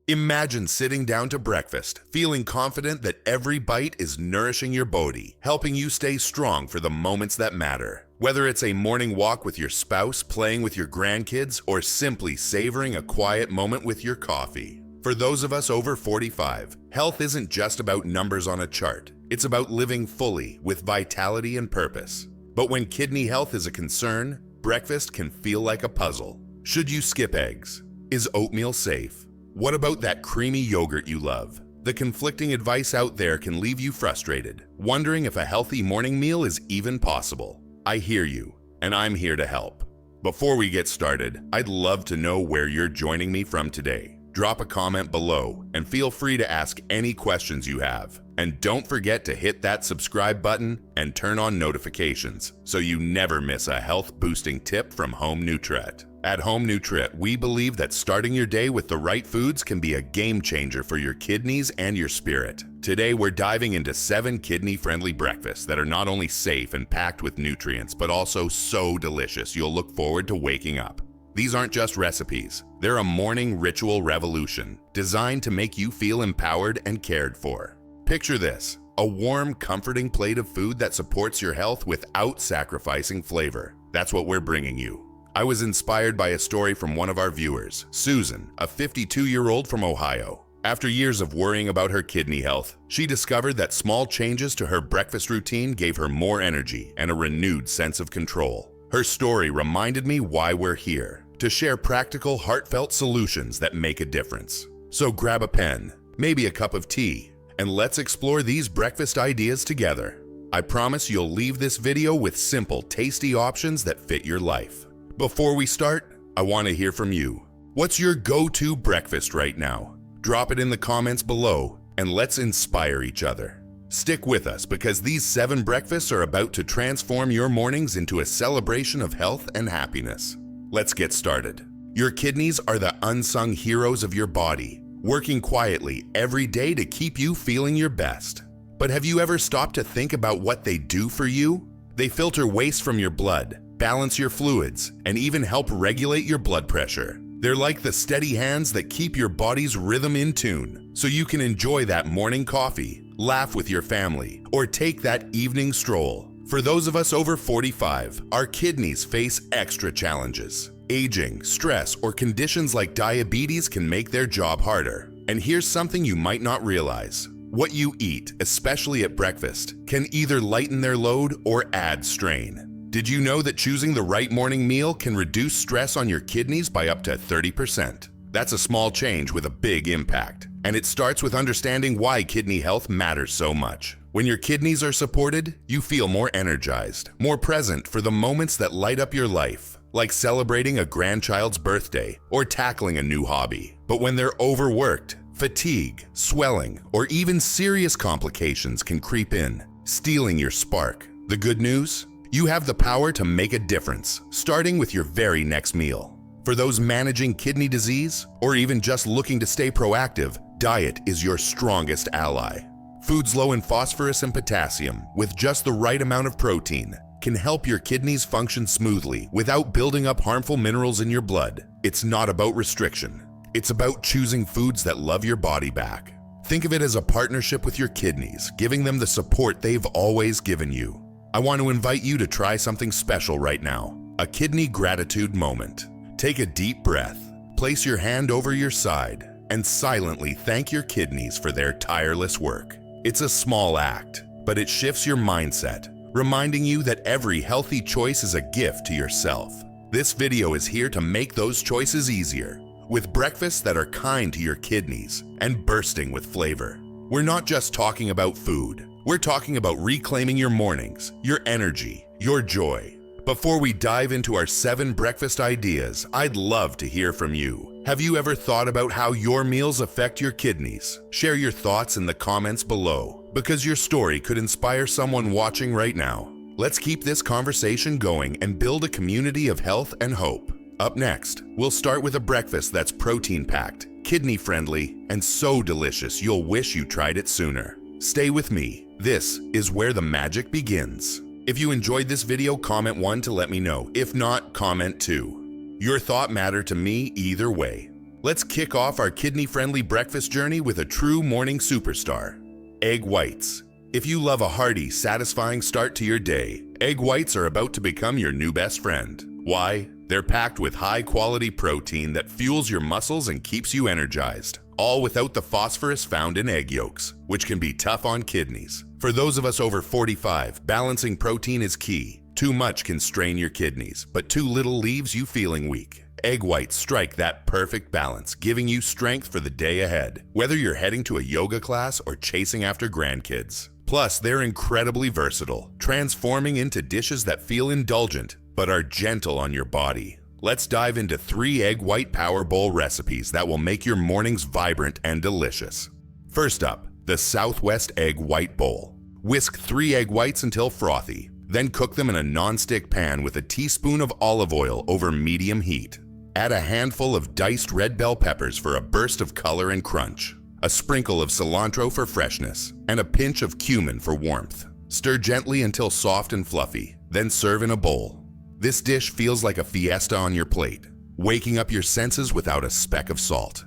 Imagine sitting down to breakfast, feeling confident that every bite is nourishing your body, helping you stay strong for the moments that matter. Whether it's a morning walk with your spouse, playing with your grandkids, or simply savoring a quiet moment with your coffee. For those of us over 45, health isn't just about numbers on a chart. It's about living fully with vitality and purpose. But when kidney health is a concern, breakfast can feel like a puzzle. Should you skip eggs? Is oatmeal safe? What about that creamy yogurt you love? The conflicting advice out there can leave you frustrated, wondering if a healthy morning meal is even possible. I hear you, and I'm here to help. Before we get started, I'd love to know where you're joining me from today. Drop a comment below and feel free to ask any questions you have. And don't forget to hit that subscribe button and turn on notifications so you never miss a health-boosting tip from Home Nutrit. At Home Nutrit, we believe that starting your day with the right foods can be a game changer for your kidneys and your spirit. Today, we're diving into 7 kidney-friendly breakfasts that are not only safe and packed with nutrients, but also so delicious you'll look forward to waking up. These aren't just recipes. They're a morning ritual revolution designed to make you feel empowered and cared for. Picture this, a warm, comforting plate of food that supports your health without sacrificing flavor. That's what we're bringing you. I was inspired by a story from one of our viewers, Susan, a 52-year-old from Ohio. After years of worrying about her kidney health, she discovered that small changes to her breakfast routine gave her more energy and a renewed sense of control. Her story reminded me why we're here, to share practical, heartfelt solutions that make a difference. So grab a pen, maybe a cup of tea, and let's explore these breakfast ideas together. I promise you'll leave this video with simple, tasty options that fit your life. Before we start, I want to hear from you. What's your go-to breakfast right now? Drop it in the comments below, and let's inspire each other. Stick with us because these 7 breakfasts are about to transform your mornings into a celebration of health and happiness. Let's get started. Your kidneys are the unsung heroes of your body, working quietly every day to keep you feeling your best. But have you ever stopped to think about what they do for you? They filter waste from your blood, balance your fluids, and even help regulate your blood pressure. They're like the steady hands that keep your body's rhythm in tune, so you can enjoy that morning coffee, laugh with your family, or take that evening stroll. For those of us over 45, our kidneys face extra challenges. Aging, stress, or conditions like diabetes can make their job harder. And here's something you might not realize. What you eat, especially at breakfast, can either lighten their load or add strain. Did you know that choosing the right morning meal can reduce stress on your kidneys by up to 30%? That's a small change with a big impact. And it starts with understanding why kidney health matters so much. When your kidneys are supported, you feel more energized, more present for the moments that light up your life, like celebrating a grandchild's birthday or tackling a new hobby. But when they're overworked, fatigue, swelling, or even serious complications can creep in, stealing your spark. The good news? You have the power to make a difference, starting with your very next meal. For those managing kidney disease, or even just looking to stay proactive, diet is your strongest ally. Foods low in phosphorus and potassium, with just the right amount of protein, can help your kidneys function smoothly without building up harmful minerals in your blood. It's not about restriction. It's about choosing foods that love your body back. Think of it as a partnership with your kidneys, giving them the support they've always given you. I want to invite you to try something special right now, a kidney gratitude moment. Take a deep breath, place your hand over your side, and silently thank your kidneys for their tireless work. It's a small act, but it shifts your mindset, reminding you that every healthy choice is a gift to yourself. This video is here to make those choices easier, with breakfasts that are kind to your kidneys and bursting with flavor. We're not just talking about food. We're talking about reclaiming your mornings, your energy, your joy. Before we dive into our 7 breakfast ideas, I'd love to hear from you. Have you ever thought about how your meals affect your kidneys? Share your thoughts in the comments below, because your story could inspire someone watching right now. Let's keep this conversation going and build a community of health and hope. Up next, we'll start with a breakfast that's protein-packed, kidney-friendly, and so delicious you'll wish you tried it sooner. Stay with me. This is where the magic begins. If you enjoyed this video, comment 1 to let me know. If not, comment 2. Your thought matters to me either way. Let's kick off our kidney-friendly breakfast journey with a true morning superstar, egg whites. If you love a hearty, satisfying start to your day, egg whites are about to become your new best friend. Why? They're packed with high-quality protein that fuels your muscles and keeps you energized, all without the phosphorus found in egg yolks, which can be tough on kidneys. For those of us over 45, balancing protein is key. Too much can strain your kidneys, but too little leaves you feeling weak. Egg whites strike that perfect balance, giving you strength for the day ahead, whether you're heading to a yoga class or chasing after grandkids. Plus, they're incredibly versatile, transforming into dishes that feel indulgent but are gentle on your body. Let's dive into 3 egg white power bowl recipes that will make your mornings vibrant and delicious. First up, the Southwest Egg White Bowl. Whisk 3 egg whites until frothy, then cook them in a non-stick pan with a teaspoon of olive oil over medium heat. Add a handful of diced red bell peppers for a burst of color and crunch, a sprinkle of cilantro for freshness, and a pinch of cumin for warmth. Stir gently until soft and fluffy, then serve in a bowl. This dish feels like a fiesta on your plate, waking up your senses without a speck of salt.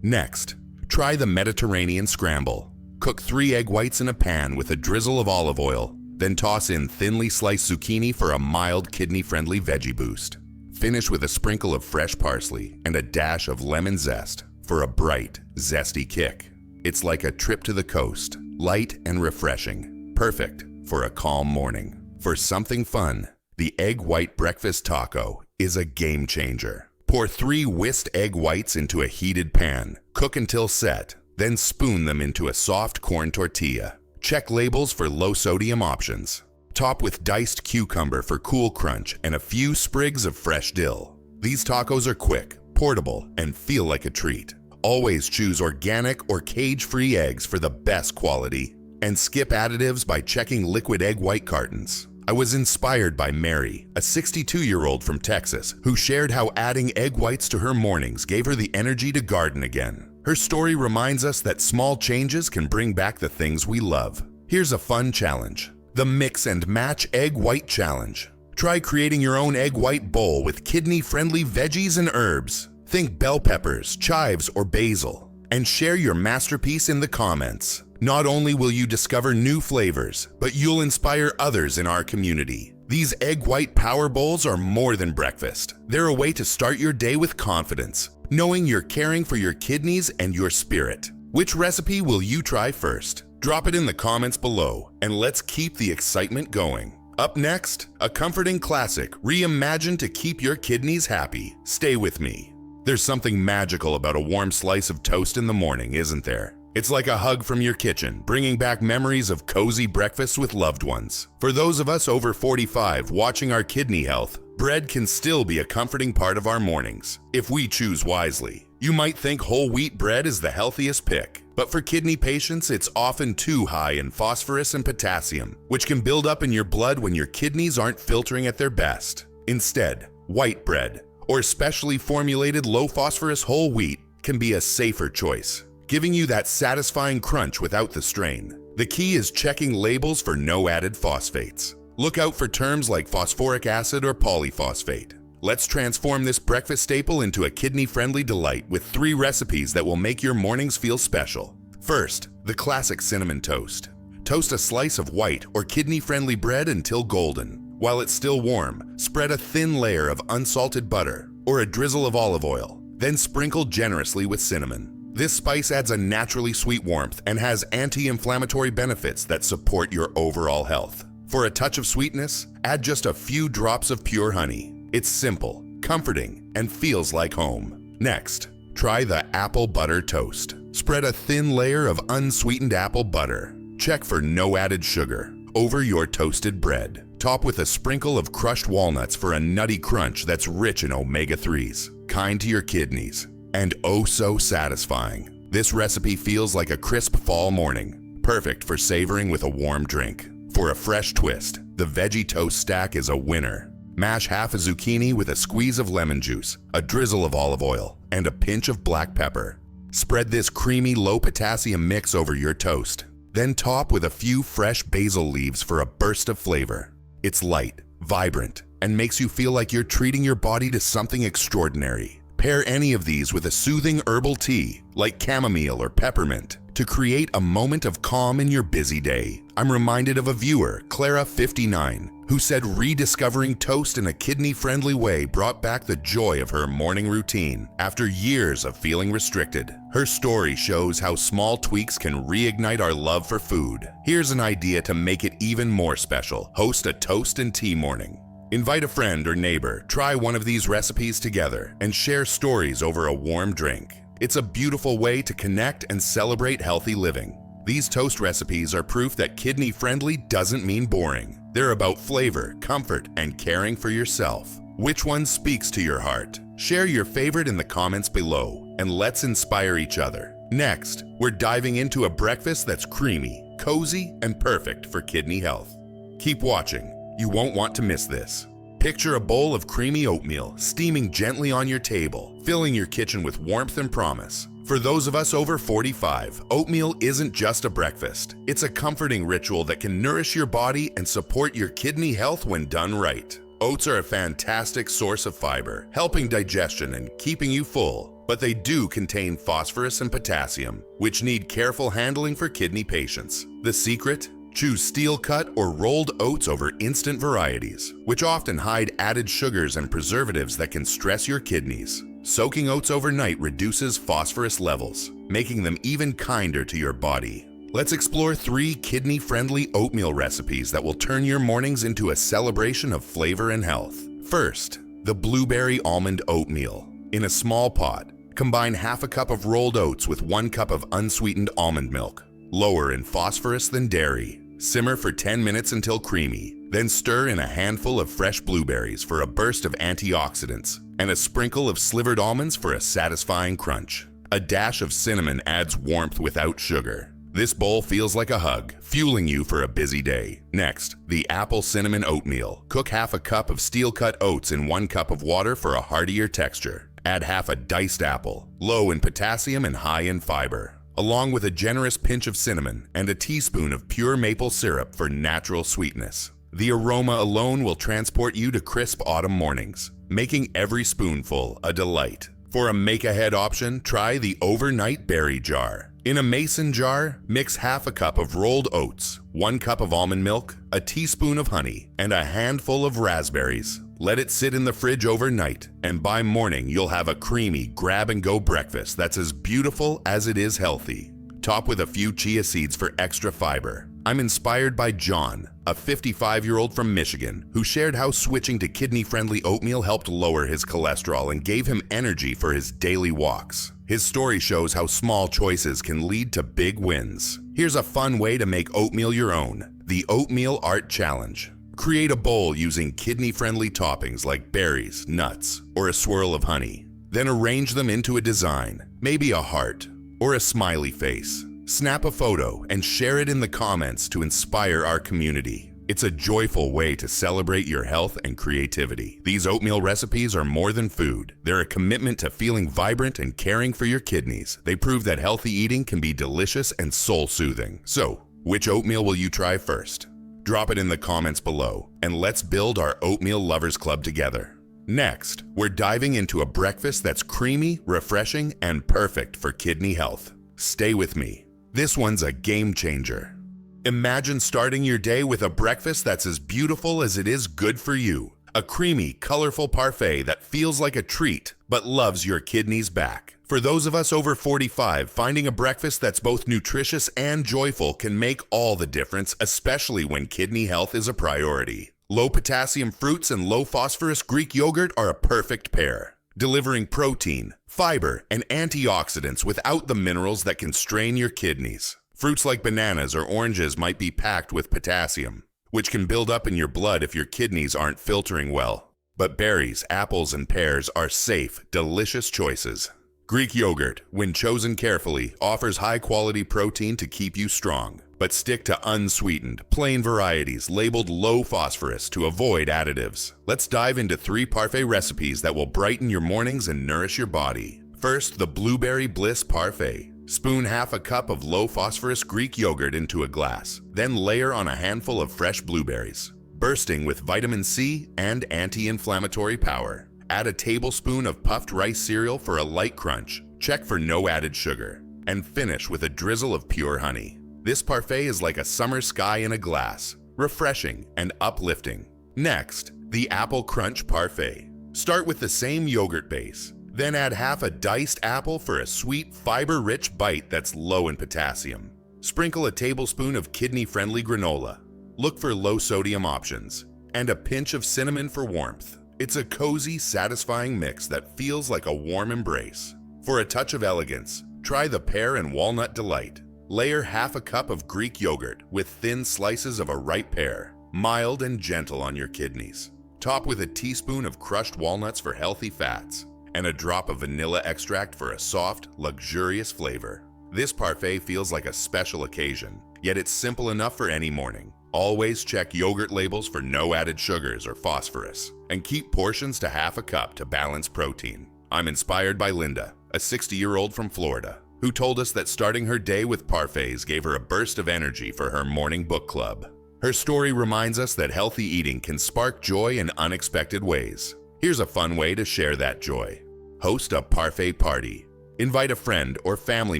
Next, try the Mediterranean scramble. Cook 3 egg whites in a pan with a drizzle of olive oil, then toss in thinly sliced zucchini for a mild kidney-friendly veggie boost. Finish with a sprinkle of fresh parsley and a dash of lemon zest for a bright, zesty kick. It's like a trip to the coast, light and refreshing, perfect for a calm morning. For something fun, the egg white breakfast taco is a game changer. Pour 3 whisked egg whites into a heated pan. Cook until set, then spoon them into a soft corn tortilla. Check labels for low-sodium options. Top with diced cucumber for cool crunch and a few sprigs of fresh dill. These tacos are quick, portable, and feel like a treat. Always choose organic or cage-free eggs for the best quality. And skip additives by checking liquid egg white cartons. I was inspired by Mary, a 62-year-old from Texas, who shared how adding egg whites to her mornings gave her the energy to garden again. Her story reminds us that small changes can bring back the things we love. Here's a fun challenge: the Mix and Match Egg White Challenge. Try creating your own egg white bowl with kidney-friendly veggies and herbs. Think bell peppers, chives, or basil, and share your masterpiece in the comments. Not only will you discover new flavors, but you'll inspire others in our community. These egg white power bowls are more than breakfast. They're a way to start your day with confidence, knowing you're caring for your kidneys and your spirit. Which recipe will you try first? Drop it in the comments below, and let's keep the excitement going. Up next, a comforting classic reimagined to keep your kidneys happy. Stay with me. There's something magical about a warm slice of toast in the morning, isn't there? It's like a hug from your kitchen, bringing back memories of cozy breakfasts with loved ones. For those of us over 45 watching our kidney health, bread can still be a comforting part of our mornings, if we choose wisely. You might think whole wheat bread is the healthiest pick, but for kidney patients, it's often too high in phosphorus and potassium, which can build up in your blood when your kidneys aren't filtering at their best. Instead, white bread, or specially formulated low-phosphorus whole wheat, can be a safer choice, giving you that satisfying crunch without the strain. The key is checking labels for no added phosphates. Look out for terms like phosphoric acid or polyphosphate. Let's transform this breakfast staple into a kidney-friendly delight with 3 recipes that will make your mornings feel special. First, the classic cinnamon toast. Toast a slice of white or kidney-friendly bread until golden. While it's still warm, spread a thin layer of unsalted butter or a drizzle of olive oil, then sprinkle generously with cinnamon. This spice adds a naturally sweet warmth and has anti-inflammatory benefits that support your overall health. For a touch of sweetness, add just a few drops of pure honey. It's simple, comforting, and feels like home. Next, try the apple butter toast. Spread a thin layer of unsweetened apple butter. Check for no added sugar over your toasted bread. Top with a sprinkle of crushed walnuts for a nutty crunch that's rich in omega-3s, kind to your kidneys, and oh so satisfying. This recipe feels like a crisp fall morning, perfect for savoring with a warm drink. For a fresh twist, the veggie toast stack is a winner. Mash half a zucchini with a squeeze of lemon juice, a drizzle of olive oil, and a pinch of black pepper. Spread this creamy low-potassium mix over your toast. Then top with a few fresh basil leaves for a burst of flavor. It's light, vibrant, and makes you feel like you're treating your body to something extraordinary. Pair any of these with a soothing herbal tea, like chamomile or peppermint, to create a moment of calm in your busy day. I'm reminded of a viewer, Clara59, who said rediscovering toast in a kidney-friendly way brought back the joy of her morning routine after years of feeling restricted. Her story shows how small tweaks can reignite our love for food. Here's an idea to make it even more special. Host a toast and tea morning. Invite a friend or neighbor, try one of these recipes together, and share stories over a warm drink. It's a beautiful way to connect and celebrate healthy living. These toast recipes are proof that kidney-friendly doesn't mean boring. They're about flavor, comfort, and caring for yourself. Which one speaks to your heart? Share your favorite in the comments below, and let's inspire each other. Next, we're diving into a breakfast that's creamy, cozy, and perfect for kidney health. Keep watching. You won't want to miss this. Picture a bowl of creamy oatmeal steaming gently on your table, filling your kitchen with warmth and promise. For those of us over 45, oatmeal isn't just a breakfast. It's a comforting ritual that can nourish your body and support your kidney health when done right. Oats are a fantastic source of fiber, helping digestion and keeping you full, but they do contain phosphorus and potassium, which need careful handling for kidney patients. The secret? Choose steel-cut or rolled oats over instant varieties, which often hide added sugars and preservatives that can stress your kidneys. Soaking oats overnight reduces phosphorus levels, making them even kinder to your body. Let's explore 3 kidney-friendly oatmeal recipes that will turn your mornings into a celebration of flavor and health. First, the blueberry almond oatmeal. In a small pot, combine half a cup of rolled oats with 1 cup of unsweetened almond milk, lower in phosphorus than dairy. Simmer for 10 minutes until creamy, then stir in a handful of fresh blueberries for a burst of antioxidants and a sprinkle of slivered almonds for a satisfying crunch. A dash of cinnamon adds warmth without sugar. This bowl feels like a hug, fueling you for a busy day. Next, the apple cinnamon oatmeal. Cook half a cup of steel-cut oats in 1 cup of water for a heartier texture. Add half a diced apple, low in potassium and high in fiber, along with a generous pinch of cinnamon and a teaspoon of pure maple syrup for natural sweetness. The aroma alone will transport you to crisp autumn mornings, making every spoonful a delight. For a make-ahead option, try the overnight berry jar. In a mason jar, mix half a cup of rolled oats, 1 cup of almond milk, a teaspoon of honey, and a handful of raspberries. Let it sit in the fridge overnight, and by morning you'll have a creamy grab-and-go breakfast that's as beautiful as it is healthy. Top with a few chia seeds for extra fiber. I'm inspired by John, a 55-year-old from Michigan, who shared how switching to kidney-friendly oatmeal helped lower his cholesterol and gave him energy for his daily walks. His story shows how small choices can lead to big wins. Here's a fun way to make oatmeal your own: the Oatmeal Art Challenge. Create a bowl using kidney-friendly toppings like berries, nuts, or a swirl of honey. Then arrange them into a design, maybe a heart or a smiley face. Snap a photo and share it in the comments to inspire our community. It's a joyful way to celebrate your health and creativity. These oatmeal recipes are more than food. They're a commitment to feeling vibrant and caring for your kidneys. They prove that healthy eating can be delicious and soul-soothing. So, which oatmeal will you try first? Drop it in the comments below, and let's build our Oatmeal Lovers Club together. Next, we're diving into a breakfast that's creamy, refreshing, and perfect for kidney health. Stay with me. This one's a game changer. Imagine starting your day with a breakfast that's as beautiful as it is good for you. A creamy, colorful parfait that feels like a treat, but loves your kidneys back. For those of us over 45, finding a breakfast that's both nutritious and joyful can make all the difference, especially when kidney health is a priority. Low potassium fruits and low phosphorus Greek yogurt are a perfect pair, delivering protein, fiber, and antioxidants without the minerals that can strain your kidneys. Fruits like bananas or oranges might be packed with potassium, which can build up in your blood if your kidneys aren't filtering well. But berries, apples, and pears are safe, delicious choices. Greek yogurt, when chosen carefully, offers high-quality protein to keep you strong. But stick to unsweetened, plain varieties labeled low phosphorus to avoid additives. Let's dive into 3 Parfait recipes that will brighten your mornings and nourish your body. First, the Blueberry Bliss Parfait. Spoon half a cup of low-phosphorus Greek yogurt into a glass, then layer on a handful of fresh blueberries, bursting with vitamin C and anti-inflammatory power. Add a tablespoon of puffed rice cereal for a light crunch. Check for no added sugar. And finish with a drizzle of pure honey. This parfait is like a summer sky in a glass, refreshing and uplifting. Next, the Apple Crunch Parfait. Start with the same yogurt base. Then add half a diced apple for a sweet, fiber-rich bite that's low in potassium. Sprinkle a tablespoon of kidney-friendly granola. Look for low-sodium options. And a pinch of cinnamon for warmth. It's a cozy, satisfying mix that feels like a warm embrace. For a touch of elegance, try the pear and walnut delight. Layer half a cup of Greek yogurt with thin slices of a ripe pear, mild and gentle on your kidneys. Top with a teaspoon of crushed walnuts for healthy fats, and a drop of vanilla extract for a soft, luxurious flavor. This parfait feels like a special occasion, yet it's simple enough for any morning. Always check yogurt labels for no added sugars or phosphorus, and keep portions to half a cup to balance protein. I'm inspired by Linda, a 60-year-old from Florida, who told us that starting her day with parfaits gave her a burst of energy for her morning book club. Her story reminds us that healthy eating can spark joy in unexpected ways. Here's a fun way to share that joy. Host a parfait party. Invite a friend or family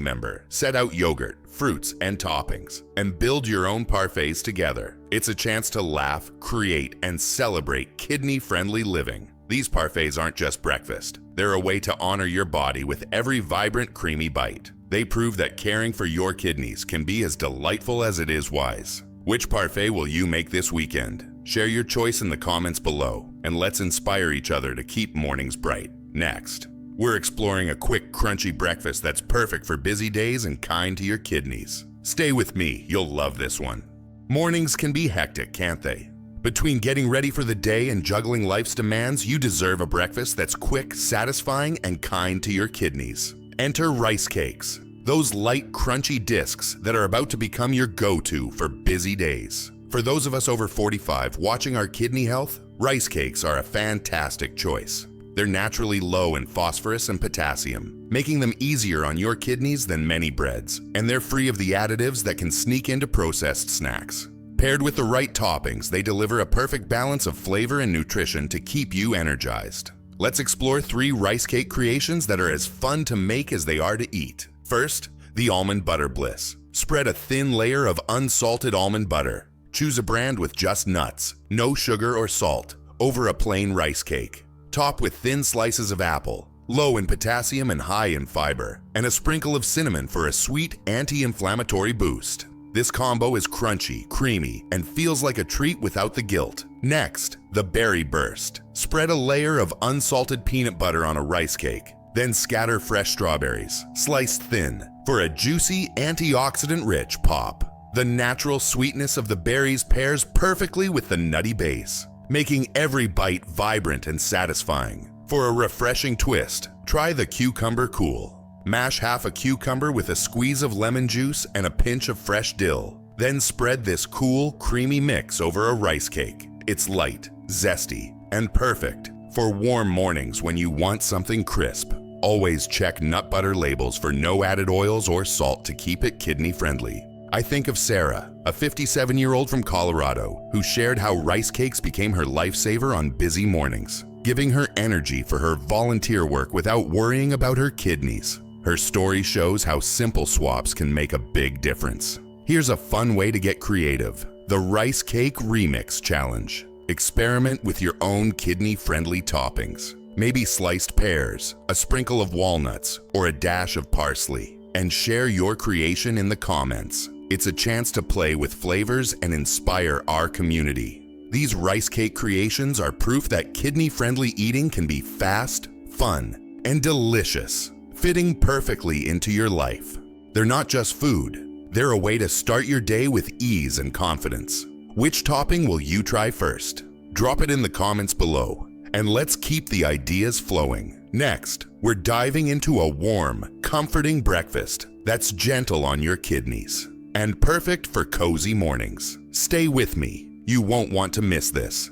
member, set out yogurt, fruits, and toppings, and build your own parfaits together. It's a chance to laugh, create, and celebrate kidney-friendly living. These parfaits aren't just breakfast. They're a way to honor your body with every vibrant, creamy bite. They prove that caring for your kidneys can be as delightful as it is wise. Which parfait will you make this weekend? Share your choice in the comments below, and let's inspire each other to keep mornings bright. Next, we're exploring a quick, crunchy breakfast that's perfect for busy days and kind to your kidneys. Stay with me, you'll love this one. Mornings can be hectic, can't they? Between getting ready for the day and juggling life's demands, you deserve a breakfast that's quick, satisfying, and kind to your kidneys. Enter rice cakes, those light, crunchy discs that are about to become your go-to for busy days. For those of us over 45 watching our kidney health, rice cakes are a fantastic choice. They're naturally low in phosphorus and potassium, making them easier on your kidneys than many breads, and they're free of the additives that can sneak into processed snacks. Paired with the right toppings, they deliver a perfect balance of flavor and nutrition to keep you energized. Let's explore 3 rice cake creations that are as fun to make as they are to eat. First, the Almond Butter Bliss. Spread a thin layer of unsalted almond butter. Choose a brand with just nuts, no sugar or salt, over a plain rice cake. Top with thin slices of apple, low in potassium and high in fiber, and a sprinkle of cinnamon for a sweet, anti-inflammatory boost. This combo is crunchy, creamy, and feels like a treat without the guilt. Next, the Berry Burst. Spread a layer of unsalted peanut butter on a rice cake, then scatter fresh strawberries, sliced thin, for a juicy, antioxidant-rich pop. The natural sweetness of the berries pairs perfectly with the nutty base, making every bite vibrant and satisfying. For a refreshing twist, try the Cucumber Cool. Mash half a cucumber with a squeeze of lemon juice and a pinch of fresh dill. Then spread this cool, creamy mix over a rice cake. It's light, zesty, and perfect for warm mornings when you want something crisp. Always check nut butter labels for no added oils or salt to keep it kidney-friendly. I think of Sarah, a 57-year-old from Colorado, who shared how rice cakes became her lifesaver on busy mornings, giving her energy for her volunteer work without worrying about her kidneys. Her story shows how simple swaps can make a big difference. Here's a fun way to get creative: the Rice Cake Remix Challenge. Experiment with your own kidney-friendly toppings. Maybe sliced pears, a sprinkle of walnuts, or a dash of parsley, and share your creation in the comments. It's a chance to play with flavors and inspire our community. These rice cake creations are proof that kidney-friendly eating can be fast, fun, and delicious, fitting perfectly into your life. They're not just food, they're a way to start your day with ease and confidence. Which topping will you try first? Drop it in the comments below, and let's keep the ideas flowing. Next, we're diving into a warm, comforting breakfast that's gentle on your kidneys and perfect for cozy mornings. Stay with me, you won't want to miss this.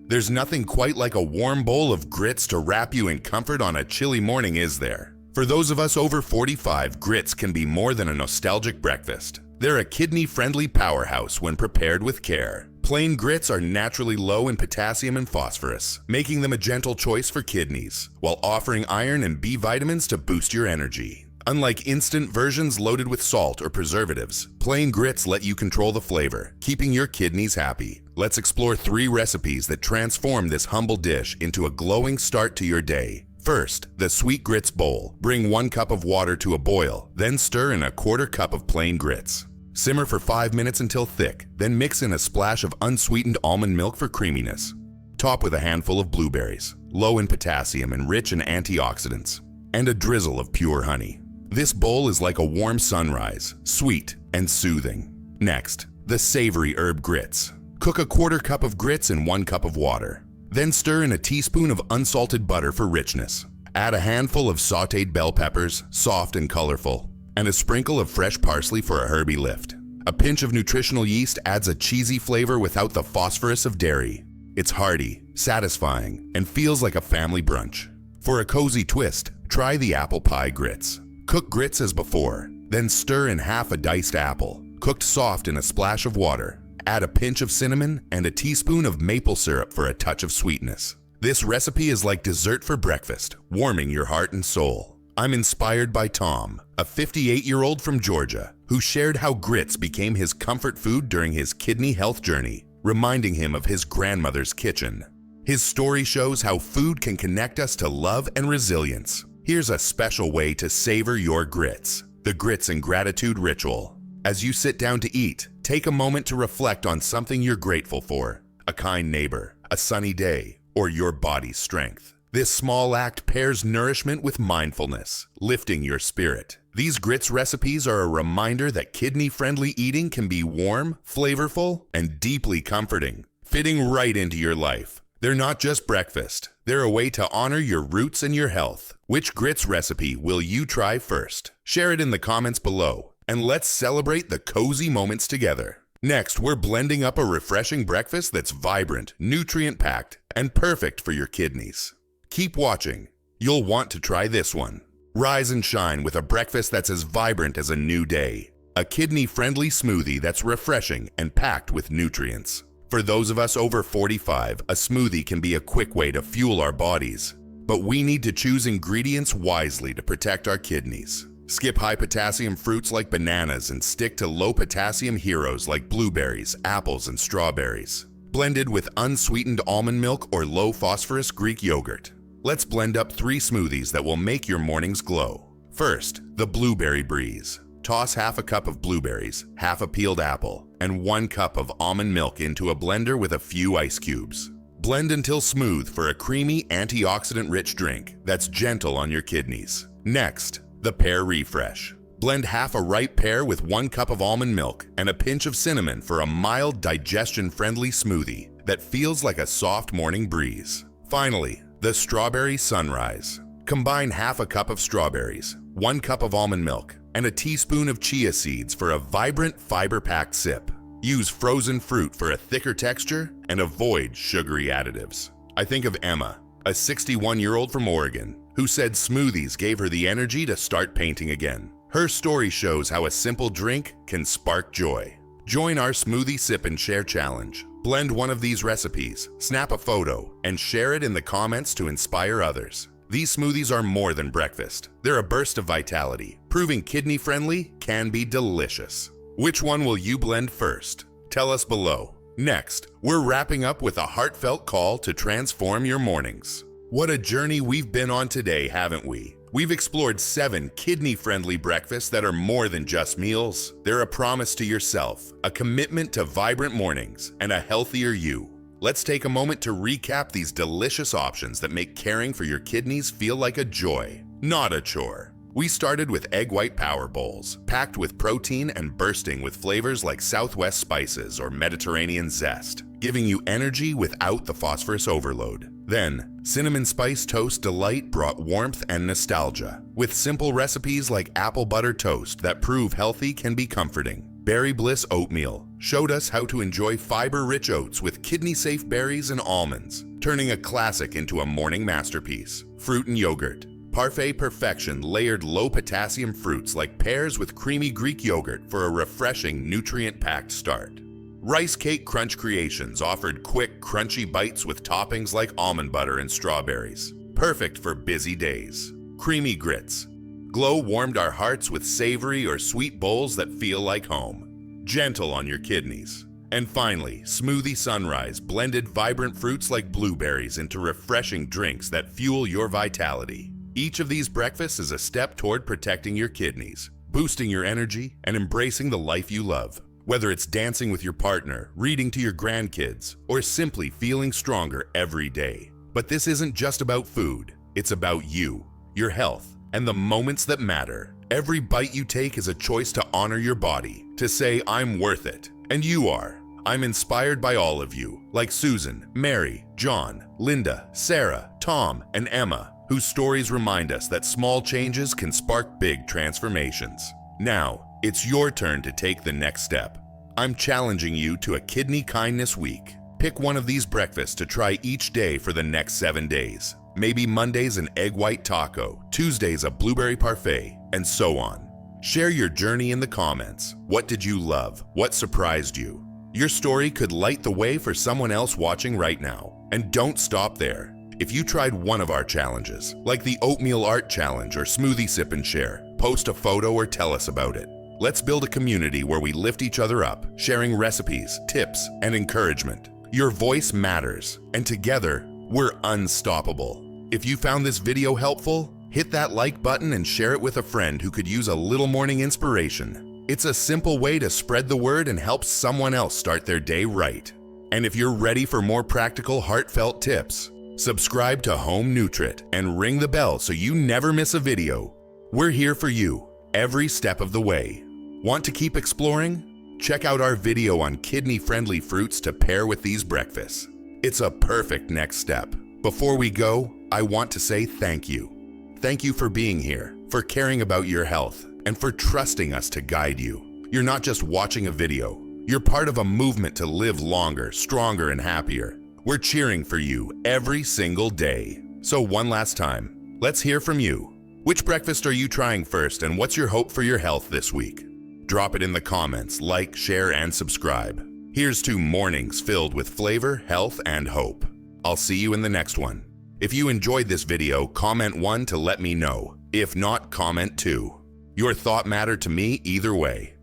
There's nothing quite like a warm bowl of grits to wrap you in comfort on a chilly morning, is there? For those of us over 45, grits can be more than a nostalgic breakfast. They're a kidney-friendly powerhouse when prepared with care. Plain grits are naturally low in potassium and phosphorus, making them a gentle choice for kidneys, while offering iron and B vitamins to boost your energy. Unlike instant versions loaded with salt or preservatives, plain grits let you control the flavor, keeping your kidneys happy. Let's explore 3 recipes that transform this humble dish into a glowing start to your day. First, the sweet grits bowl. Bring 1 cup of water to a boil, then stir in a 1/4 cup of plain grits. Simmer for 5 minutes until thick, then mix in a splash of unsweetened almond milk for creaminess. Top with a handful of blueberries, low in potassium and rich in antioxidants, and a drizzle of pure honey. This bowl is like a warm sunrise, sweet and soothing. Next, the savory herb grits. Cook a 1/4 cup of grits in 1 cup of water. Then stir in a teaspoon of unsalted butter for richness. Add a handful of sautéed bell peppers, soft and colorful, and a sprinkle of fresh parsley for a herby lift. A pinch of nutritional yeast adds a cheesy flavor without the phosphorus of dairy. It's hearty, satisfying, and feels like a family brunch. For a cozy twist, try the apple pie grits. Cook grits as before, then stir in half a diced apple, cooked soft in a splash of water. Add a pinch of cinnamon and a teaspoon of maple syrup for a touch of sweetness. This recipe is like dessert for breakfast, warming your heart and soul. I'm inspired by Tom, a 58-year-old from Georgia, who shared how grits became his comfort food during his kidney health journey, reminding him of his grandmother's kitchen. His story shows how food can connect us to love and resilience. Here's a special way to savor your grits, the Grits and Gratitude Ritual. As you sit down to eat, take a moment to reflect on something you're grateful for, a kind neighbor, a sunny day, or your body's strength. This small act pairs nourishment with mindfulness, lifting your spirit. These grits recipes are a reminder that kidney-friendly eating can be warm, flavorful, and deeply comforting, fitting right into your life. They're not just breakfast. They're a way to honor your roots and your health. Which grits recipe will you try first? Share it in the comments below, and let's celebrate the cozy moments together. Next, we're blending up a refreshing breakfast that's vibrant, nutrient-packed, and perfect for your kidneys. Keep watching. You'll want to try this one. Rise and shine with a breakfast that's as vibrant as a new day. A kidney-friendly smoothie that's refreshing and packed with nutrients. For those of us over 45, a smoothie can be a quick way to fuel our bodies. But we need to choose ingredients wisely to protect our kidneys. Skip high-potassium fruits like bananas and stick to low-potassium heroes like blueberries, apples, and strawberries. Blended with unsweetened almond milk or low-phosphorus Greek yogurt. Let's blend up 3 smoothies that will make your mornings glow. First, the Blueberry Breeze. Toss half a cup of blueberries, half a peeled apple, and 1 cup of almond milk into a blender with a few ice cubes. Blend until smooth for a creamy, antioxidant-rich drink that's gentle on your kidneys. Next, the Pear Refresh. Blend half a ripe pear with 1 cup of almond milk and a pinch of cinnamon for a mild, digestion-friendly smoothie that feels like a soft morning breeze. Finally, the Strawberry Sunrise. Combine half a cup of strawberries, 1 cup of almond milk, and a teaspoon of chia seeds for a vibrant, fiber-packed sip. Use frozen fruit for a thicker texture and avoid sugary additives. I think of Emma, a 61-year-old from Oregon, who said smoothies gave her the energy to start painting again. Her story shows how a simple drink can spark joy. Join our Smoothie Sip and Share Challenge. Blend one of these recipes, snap a photo, and share it in the comments to inspire others. These smoothies are more than breakfast. They're a burst of vitality, proving kidney-friendly can be delicious. Which one will you blend first? Tell us below. Next, we're wrapping up with a heartfelt call to transform your mornings. What a journey we've been on today, haven't we? We've explored 7 kidney-friendly breakfasts that are more than just meals. They're a promise to yourself, a commitment to vibrant mornings, and a healthier you. Let's take a moment to recap these delicious options that make caring for your kidneys feel like a joy, not a chore. We started with egg white power bowls, packed with protein and bursting with flavors like Southwest spices or Mediterranean zest, giving you energy without the phosphorus overload. Then, Cinnamon Spice Toast Delight brought warmth and nostalgia, with simple recipes like apple butter toast that prove healthy can be comforting. Berry Bliss Oatmeal showed us how to enjoy fiber-rich oats with kidney-safe berries and almonds, turning a classic into a morning masterpiece. Fruit and Yogurt. Parfait Perfection layered low-potassium fruits like pears with creamy Greek yogurt for a refreshing, nutrient-packed start. Rice Cake Crunch Creations offered quick, crunchy bites with toppings like almond butter and strawberries, perfect for busy days. Creamy Grits. Glow warmed our hearts with savory or sweet bowls that feel like home, gentle on your kidneys. And finally, Smoothie Sunrise blended vibrant fruits like blueberries into refreshing drinks that fuel your vitality. Each of these breakfasts is a step toward protecting your kidneys, boosting your energy, and embracing the life you love. Whether it's dancing with your partner, reading to your grandkids, or simply feeling stronger every day. But this isn't just about food, it's about you, your health, and the moments that matter. Every bite you take is a choice to honor your body, to say, I'm worth it. And you are. I'm inspired by all of you, like Susan, Mary, John, Linda, Sarah, Tom, and Emma, whose stories remind us that small changes can spark big transformations. Now, it's your turn to take the next step. I'm challenging you to a Kidney Kindness Week. Pick one of these breakfasts to try each day for the next 7 days. Maybe Monday's an egg white taco, Tuesday's a blueberry parfait, and so on. Share your journey in the comments. What did you love? What surprised you? Your story could light the way for someone else watching right now. And don't stop there. If you tried one of our challenges, like the Oatmeal Art Challenge or Smoothie Sip and Share, post a photo or tell us about it. Let's build a community where we lift each other up, sharing recipes, tips, and encouragement. Your voice matters, and together, we're unstoppable. If you found this video helpful, hit that like button and share it with a friend who could use a little morning inspiration. It's a simple way to spread the word and help someone else start their day right. And if you're ready for more practical, heartfelt tips, subscribe to Home Nutrit and ring the bell so you never miss a video. We're here for you, every step of the way. Want to keep exploring? Check out our video on kidney-friendly fruits to pair with these breakfasts. It's a perfect next step. Before we go, I want to say thank you. Thank you for being here, for caring about your health, and for trusting us to guide you. You're not just watching a video. You're part of a movement to live longer, stronger, and happier. We're cheering for you every single day. So one last time, let's hear from you. Which breakfast are you trying first, and what's your hope for your health this week? Drop it in the comments, like, share, and subscribe. Here's to mornings filled with flavor, health, and hope. I'll see you in the next one. If you enjoyed this video, comment 1 to let me know. If not, comment 2. Your thought mattered to me either way.